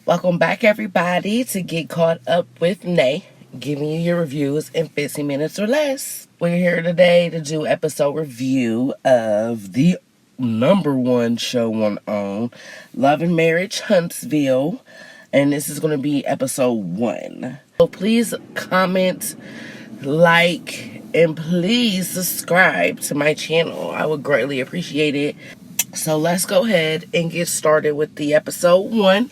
Welcome back, everybody, to Get Caught Up with Nay, giving you your reviews in 15 minutes or less. We're here today to do episode review of the #1 show on Love and Marriage Huntsville, and this is going to be episode 1. So please comment, like, and please subscribe to my channel. I would greatly appreciate it. So let's go ahead and get started with the episode 1.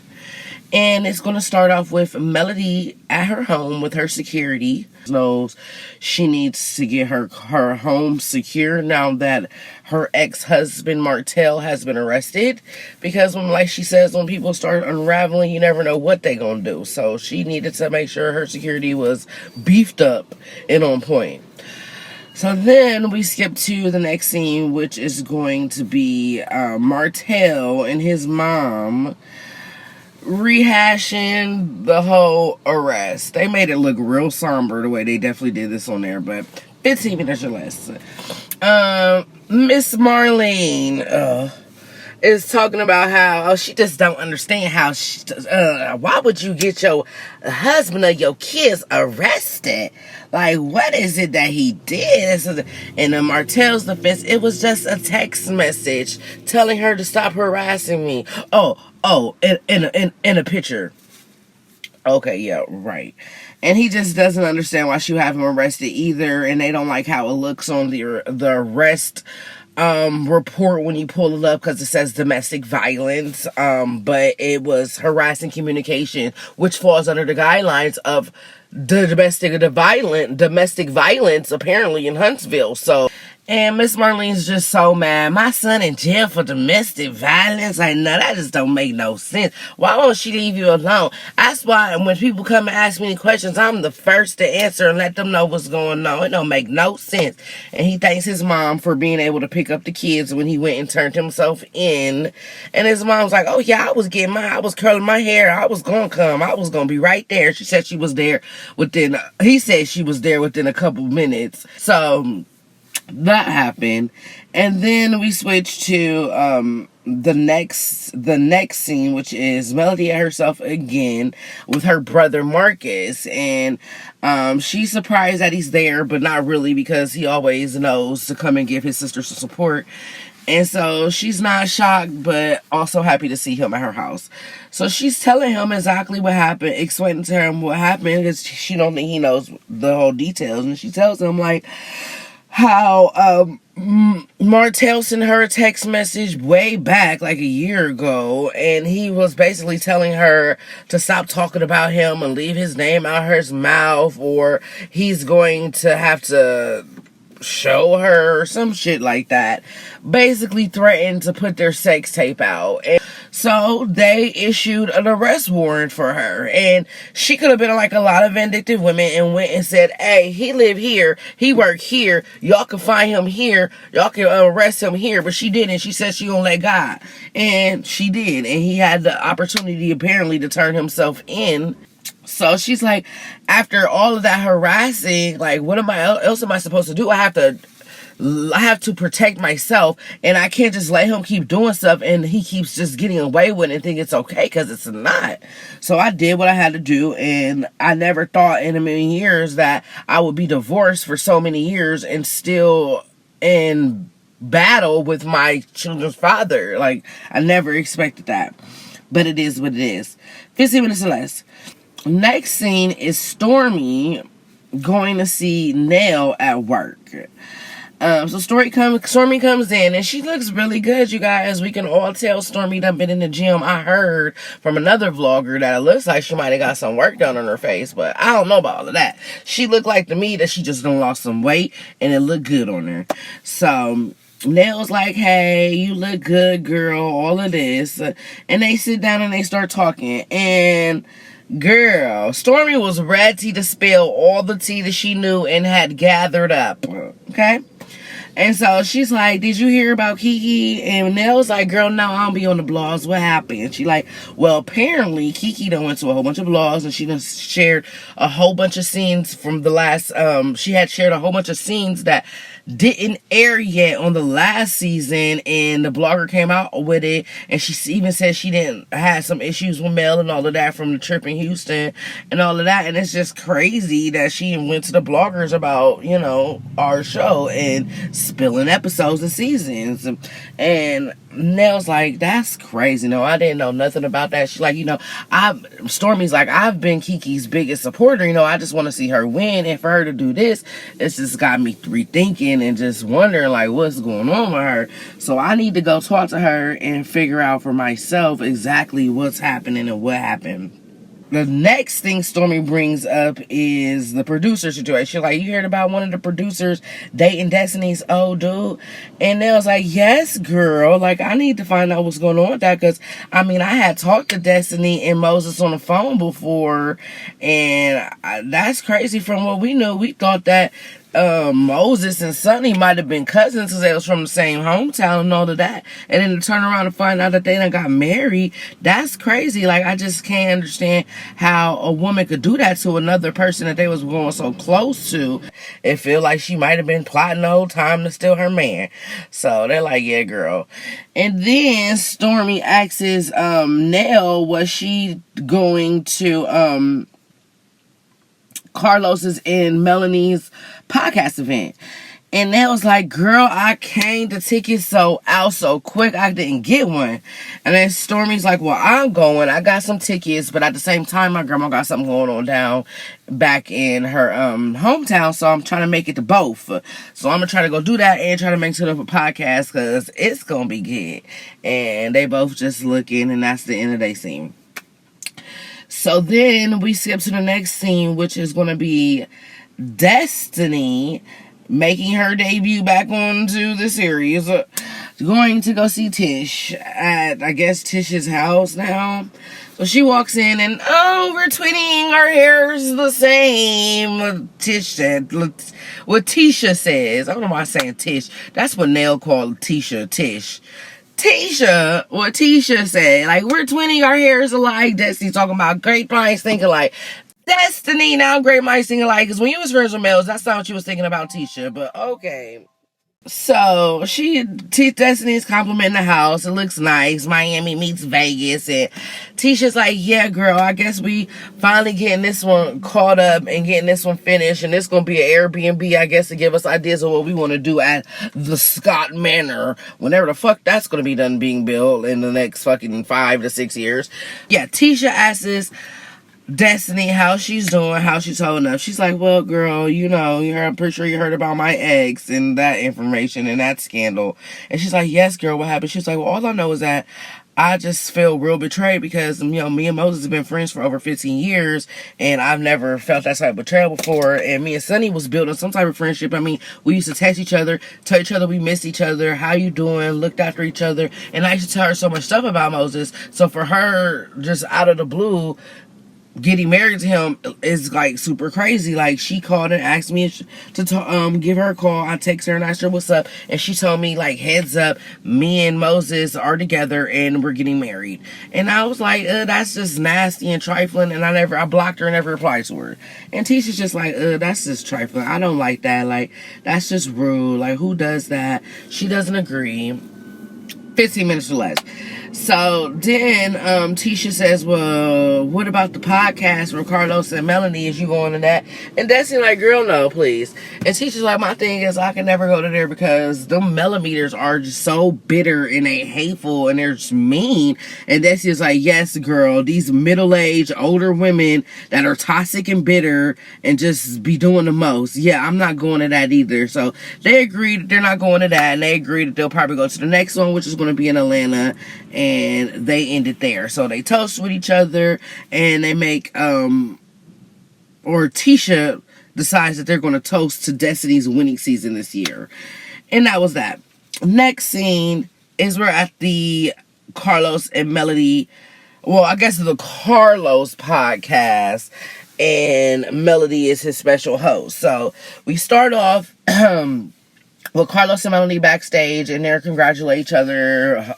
And it's going to start off with Melody at her home with her security. Knows she needs to get her home secure now that her ex-husband Martell has been arrested. Because like she says, when people start unraveling, you never know what they're going to do. So she needed to make sure her security was beefed up and on point. So then we skip to the next scene, which is going to be Martell and his mom rehashing the whole arrest. They made it look real somber the way they definitely did this on there, but 15 minutes or less. Miss Marlene is talking about how she just don't understand how why would you get your husband or your kids arrested? Like, what is it that he did? And Martell's defense, it was just a text message telling her to stop harassing me. In a picture. Okay, yeah, right. And he just doesn't understand why she have him arrested either, and they don't like how it looks on the arrest report when you pull it up, because it says domestic violence, but it was harassing communication, which falls under the guidelines of the domestic violence apparently in Huntsville. So, and Miss Marlene's just so mad. My son in jail for domestic violence? Like, no, that just don't make no sense. Why won't she leave you alone? That's why when people come and ask me any questions, I'm the first to answer and let them know what's going on. It don't make no sense. And he thanks his mom for being able to pick up the kids when he went and turned himself in. And his mom's like, oh yeah, I was curling my hair. I was gonna come. I was gonna be right there. She said she was there he said she was there within a couple minutes. So that happened. And then we switch to the next scene, which is Melody at herself again with her brother Marcus. And she's surprised that he's there, but not really, because he always knows to come and give his sister some support. And so she's not shocked, but also happy to see him at her house. So she's telling him exactly what happened, explaining to him what happened, because she don't think he knows the whole details. And she tells him, like, how Martell sent her a text message way back, like a year ago, and he was basically telling her to stop talking about him and leave his name out of his mouth, or he's going to have to show her or some shit like that. Basically threatened to put their sex tape out. And so they issued an arrest warrant for her, and she could have been like a lot of vindictive women and went and said, hey, he live here, he work here, y'all can find him here, y'all can arrest him here. But she didn't. She said she gonna let God, and she did, and he had the opportunity apparently to turn himself in. So she's like, after all of that harassing, like, what else am I supposed to do? I have to protect myself, and I can't just let him keep doing stuff and he keeps just getting away with it and think it's okay, because it's not. So I did what I had to do, and I never thought in a million years that I would be divorced for so many years and still in battle with my children's father. Like, I never expected that, but it is what it is. 15 minutes or less. Next scene is Stormy going to see Nell at work. So Stormy comes in, and she looks really good, you guys. We can all tell Stormy done been in the gym. I heard from another vlogger that it looks like she might have got some work done on her face, but I don't know about all of that. She looked like to me that she just done lost some weight, and it looked good on her. So Nell's like, hey, you look good, girl, all of this. And they sit down and they start talking, and girl, Stormy was ready to spill all the tea that she knew and had gathered up, okay? And so she's like, did you hear about Kiki? And Nell's like, girl, no, I don't be on the blogs. What happened? And she like, well, apparently Kiki done went to a whole bunch of blogs, and she done shared a whole bunch of scenes from the last, she had shared a whole bunch of scenes that didn't air yet on the last season, and the blogger came out with it, and she even said she didn't had some issues with mail and all of that from the trip in Houston and all of that. And it's just crazy that she went to the bloggers about, you know, our show and spilling episodes and seasons. And Nell's like, that's crazy. No, I didn't know nothing about that. She's like, you know, Stormy's like, I've been Kiki's biggest supporter. You know, I just want to see her win, and for her to do this, it's just got me rethinking and just wondering like what's going on with her. So I need to go talk to her and figure out for myself exactly what's happening and what happened. The next thing Stormy brings up is the producer situation. Like, you heard about one of the producers dating Destiny's old dude? And Nell's like, yes, girl. Like, I need to find out what's going on with that. Because, I mean, I had talked to Destiny and Moses on the phone before. And that's crazy. From what we knew, we thought that Moses and Sonny might have been cousins because they was from the same hometown and all of that. And then to turn around and find out that they done got married, that's crazy. Like, I just can't understand how a woman could do that to another person that they was going so close to. It feel like she might have been plotting the whole time to steal her man. So they're like, yeah, girl. And then Stormy asks Nell, was she going to Carlos's and Melanie's podcast event? And that was like, girl, I came the tickets so out so quick I didn't get one. And then Stormy's like, well, I'm going. I got some tickets, but at the same time, my grandma got something going on down back in her hometown, so I'm trying to make it to both. So I'm gonna try to go do that and try to make it to the podcast because it's gonna be good. And they both just looking, and that's the end of their scene. So then we skip to the next scene, which is going to be Destiny making her debut back onto the series. Going to go see Tish at, I guess, Tish's house now. So she walks in and, oh, we're twinning. Our hair's the same. Tish said, what Tisha says. I don't know why I'm saying Tish. That's what Nell called Tisha, Tish. What Tisha said, like, we're twinning, our hair is alike. Destiny talking about great minds thinking alike. Destiny, now great minds thinking alike. Because when you was friends with males, that's not what you was thinking about Tisha. But okay. So Destiny's complimenting the house. It looks nice. Miami meets Vegas. And Tisha's like, yeah, girl, I guess we finally getting this one caught up and getting this one finished. And it's going to be an Airbnb, I guess, to give us ideas of what we want to do at the Scott Manor. Whenever the fuck that's going to be done being built in the next fucking 5 to 6 years. Yeah, Tisha asks Destiny how she's doing, how she's holding up. She's like, well, girl, you know, I'm pretty sure you heard about my ex and that information and that scandal. And she's like, yes, girl, what happened? She's like, well, all I know is that I just feel real betrayed because, you know, me and Moses have been friends for over 15 years and I've never felt that type of betrayal before. And me and Sonny was building some type of friendship. I mean, we used to text each other, tell each other we missed each other, how you doing, looked after each other. And I used to tell her so much stuff about Moses. So for her, just out of the blue, getting married to him is like super crazy. Like, she called and asked me to give her a call. I text her and asked her what's up, and she told me, like, heads up, me and Moses are together and we're getting married. And I was like, that's just nasty and trifling. And I blocked her and never replied to her. And Tisha's just like, that's just trifling. I don't like that. Like, that's just rude. Like, who does that? She doesn't agree. 15 minutes or less. So then Tisha says, well, what about the podcast with Carlos and Melanie? Is you going to that? And Destiny like, girl, no, please. And Tisha's like, my thing is I can never go to there because them millimeters are just so bitter and they hateful and they're just mean. And Destiny's like, yes, girl, these middle-aged older women that are toxic and bitter and just be doing the most. Yeah, I'm not going to that either. So they agreed they're not going to that, and they agreed that they'll probably go to the next one, which is going to be in Atlanta. And they ended there. So they toast with each other and they make Tisha decides that they're going to toast to Destiny's winning season this year. And that was that. Next scene is we're at the Carlos and Melody, well, I guess the Carlos podcast, and Melody is his special host. So we start off Well, Carlos and Melanie backstage, and they're congratulating each other,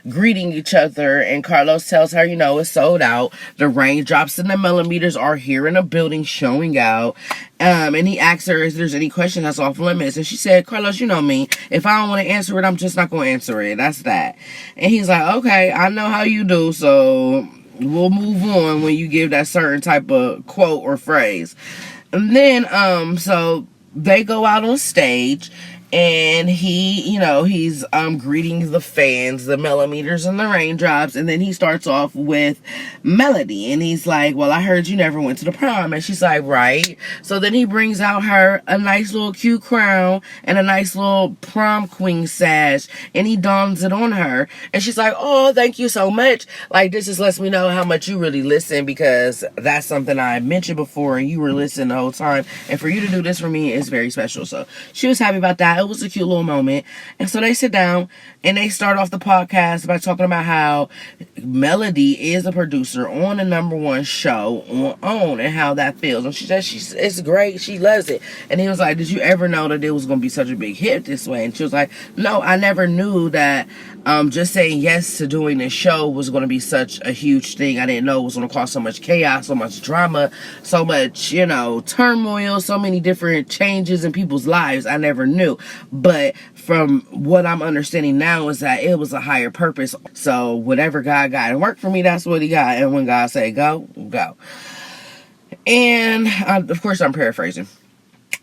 greeting each other, and Carlos tells her, it's sold out. The raindrops and the millimeters are here in the building showing out. And he asks her if there's any question that's off limits, and she said, Carlos, you know me. If I don't want to answer it, I'm just not going to answer it. That's that. And he's like, okay, I know how you do, so we'll move on when you give that certain type of quote or phrase. And then, so they go out on stage, and he's greeting the fans, the millimeters and the raindrops, and then he starts off with Melody, and he's like, well, I heard you never went to the prom. And she's like, right. So then he brings out her a nice little cute crown and a nice little prom queen sash, and he dons it on her, and she's like, oh, thank you so much. Like, this just lets me know how much you really listen, because that's something I mentioned before, and you were listening the whole time, and for you to do this for me is very special. So she was happy about that. It was a cute little moment. And so they sit down and they start off the podcast by talking about how Melody is a producer on a #1 show on OWN, and how that feels. And she says it's great, she loves it. And he was like, did you ever know that it was going to be such a big hit this way? And she was like, no, I never knew that just saying yes to doing this show was going to be such a huge thing. I didn't know it was going to cause so much chaos, so much drama, so much, turmoil, so many different changes in people's lives. I never knew. But from what I'm understanding now is that it was a higher purpose. So whatever God got and worked for me, that's what he got. And when God said go, go. And of course I'm paraphrasing.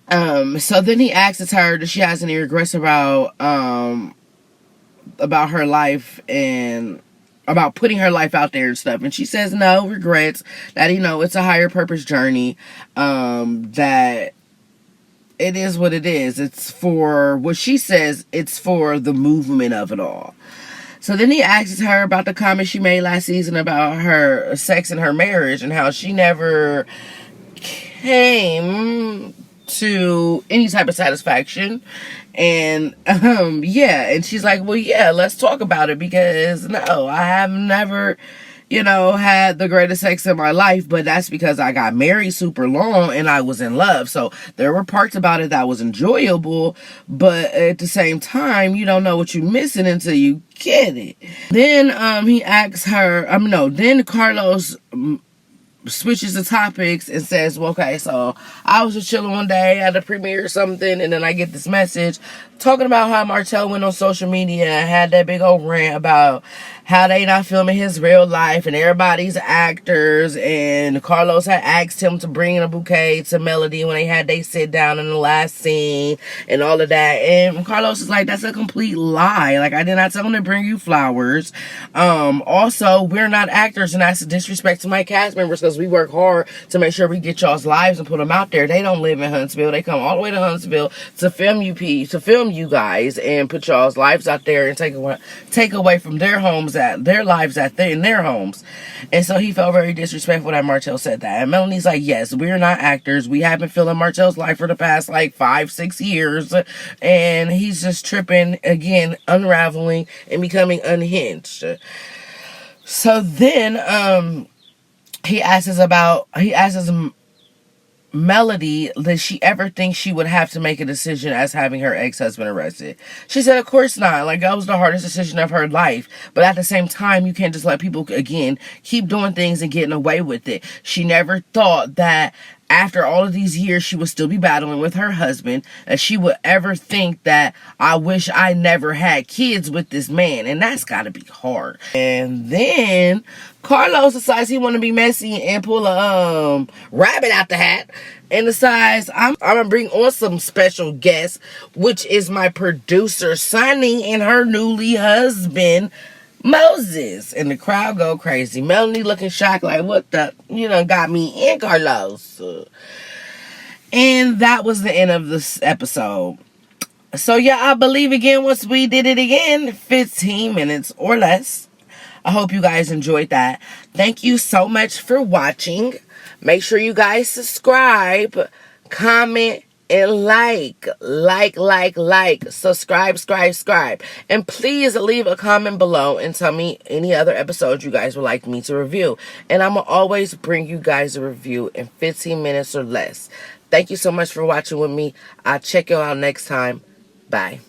So then he asks her, does she has any regrets about her life and about putting her life out there and stuff. And she says no regrets, that it's a higher purpose journey, that it is what it is. It's for what she says, it's for the movement of it all. So then he asks her about the comment she made last season about her sex and her marriage, and how she never came to any type of satisfaction. And and she's like, well, yeah, let's talk about it, because no, I have never had the greatest sex in my life, but that's because I got married super long and I was in love. So there were parts about it that was enjoyable, but at the same time, you don't know what you're missing until you get it. Then he asks her, then Carlos switches the topics and says, well, okay, so I was just chilling one day at a premiere or something, and then I get this message talking about how Martell went on social media and had that big old rant about how they not filming his real life and everybody's actors, and Carlos had asked him to bring in a bouquet to Melody when they sit down in the last scene and all of that. And Carlos is like, that's a complete lie. Like, I did not tell him to bring you flowers. Also, we're not actors, and that's a disrespect to my cast members, because we work hard to make sure we get y'all's lives and put them out there. They don't live in Huntsville. They come all the way to Huntsville to film you guys and put y'all's lives out there and take away from their homes, their lives in their homes. And so he felt very disrespectful that Martell said that. And Melanie's like, yes, we're not actors. We have been filming Martell's life for the past 5-6 years, and he's just tripping again, unraveling and becoming unhinged. So then he asks Melody, does she ever think she would have to make a decision as having her ex-husband arrested? She said, of course not. Like, that was the hardest decision of her life. But at the same time, you can't just let people, again, keep doing things and getting away with it. She never thought that after all of these years, she would still be battling with her husband, and she would ever think that, I wish I never had kids with this man. And that's got to be hard. And then Carlos decides he want to be messy and pull a rabbit out the hat, and decides, I'm going to bring on some special guests, which is my producer, Sonny, and her newly husband, Moses. And the crowd go crazy. Melanie looking shocked, like, what the, got me in, Carlos. And that was the end of this episode. So yeah, I believe again, once we did it again, 15 minutes or less. I hope you guys enjoyed that. Thank you so much for watching. Make sure you guys subscribe, comment, and like, subscribe. And please leave a comment below and tell me any other episodes you guys would like me to review. And I'm going to always bring you guys a review in 15 minutes or less. Thank you so much for watching with me. I'll check you out next time. Bye.